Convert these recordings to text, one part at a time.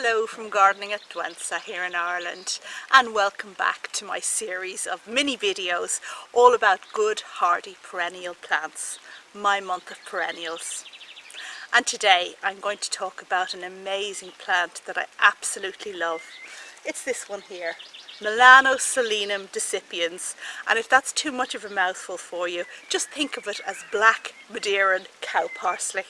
Hello from Gardening at Douentza here in Ireland, and welcome back to my series of mini videos all about good hardy perennial plants, my month of perennials. And today I'm going to talk about an amazing plant that I absolutely love. It's this one here, Melanoselinum decipiens, and if that's too much of a mouthful for you, just think of it as black Madeiran cow parsley.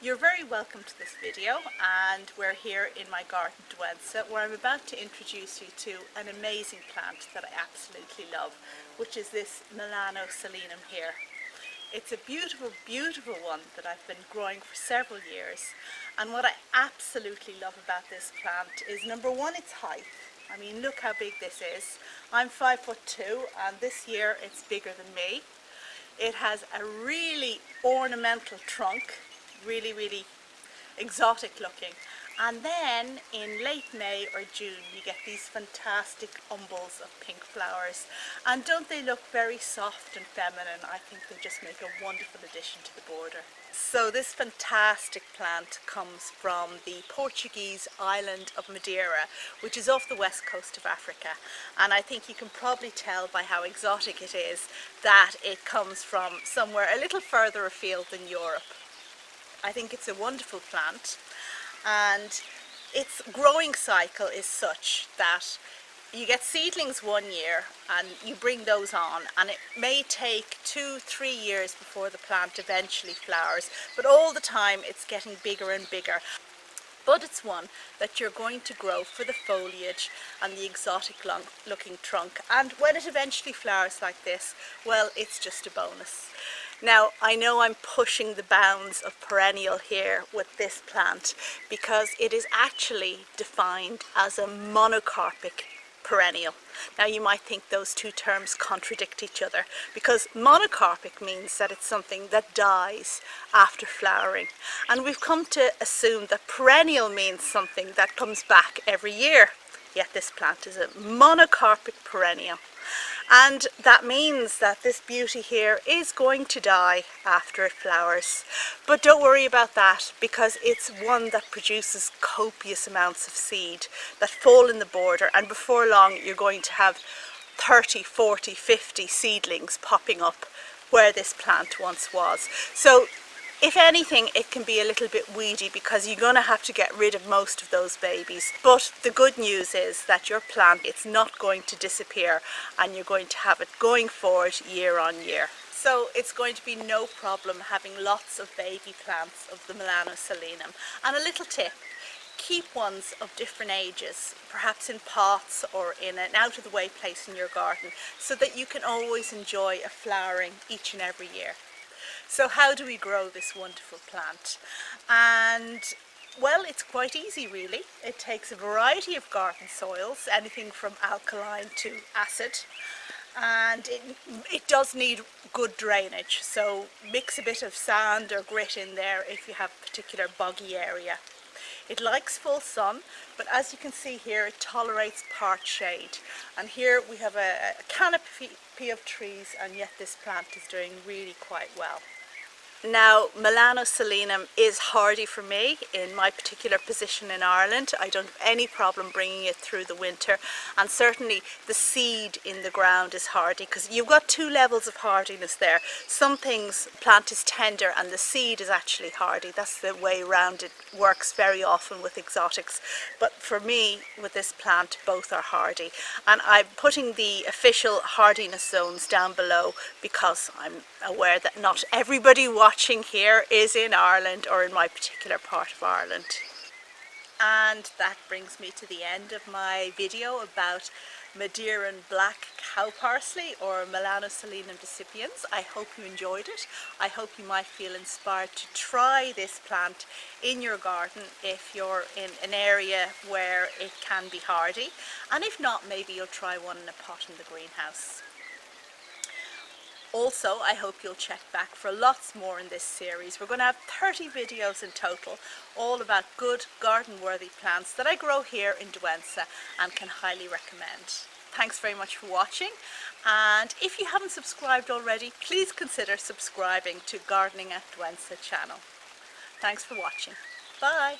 You're very welcome to this video, and we're here in my garden Douentza, where I'm about to introduce you to an amazing plant that I absolutely love, which is this Melanoselinum here. It's a beautiful, beautiful one that I've been growing for several years, and what I absolutely love about this plant is, number one, its height. I mean, look how big this is. I'm 5'2", and this year it's bigger than me. It has a really ornamental trunk, really exotic looking, and then in late May or June you get these fantastic umbels of pink flowers, and don't they look very soft and feminine? I think they just make a wonderful addition to the border. So this fantastic plant comes from the Portuguese island of Madeira, which is off the west coast of Africa, and I think you can probably tell by how exotic it is that it comes from somewhere a little further afield than Europe. I think it's a wonderful plant, and its growing cycle is such that you get seedlings one year and you bring those on, and it may take 2-3 years before the plant eventually flowers, but all the time it's getting bigger and bigger. But it's one that you're going to grow for the foliage and the exotic looking trunk, and when it eventually flowers like this, well, it's just a bonus. Now, I know I'm pushing the bounds of perennial here with this plant because it is actually defined as a monocarpic perennial. Now, you might think those two terms contradict each other, because monocarpic means that it's something that dies after flowering, and we've come to assume that perennial means something that comes back every year. Yet this plant is a monocarpic perennial, and that means that this beauty here is going to die after it flowers. But don't worry about that, because it's one that produces copious amounts of seed that fall in the border, and before long you're going to have 30, 40, 50 seedlings popping up where this plant once was. So if anything, it can be a little bit weedy because you're going to have to get rid of most of those babies. But the good news is that your plant, it's not going to disappear, and you're going to have it going forward year on year. So it's going to be no problem having lots of baby plants of the Melanoselinum. And a little tip, keep ones of different ages, perhaps in pots or in an out-of-the-way place in your garden, so that you can always enjoy a flowering each and every year. So how do we grow this wonderful plant? And well, it's quite easy really. It takes a variety of garden soils, anything from alkaline to acid, and it does need good drainage, so mix a bit of sand or grit in there if you have a particular boggy area. It likes full sun, but as you can see here, it tolerates part shade, and here we have a canopy of trees, and yet this plant is doing really quite well. Now, Melanoselinum is hardy for me in my particular position in Ireland. I don't have any problem bringing it through the winter, and certainly the seed in the ground is hardy, because you've got two levels of hardiness there. Some things, the plant is tender and the seed is actually hardy. That's the way around it works very often with exotics. But for me, with this plant, both are hardy. And I'm putting the official hardiness zones down below because I'm aware that not everybody watching here is in Ireland or in my particular part of Ireland. And that brings me to the end of my video about Madeiran black cow parsley, or Melanoselinum decipiens. I hope you enjoyed it. I hope you might feel inspired to try this plant in your garden if you're in an area where it can be hardy, and if not, maybe you'll try one in a pot in the greenhouse. Also, I hope you'll check back for lots more in this series. We're going to have 30 videos in total, all about good garden-worthy plants that I grow here in Douentza and can highly recommend. thanks very much for watching, and if you haven't subscribed already, please consider subscribing to Gardening at Douentza channel. Thanks for watching. Bye.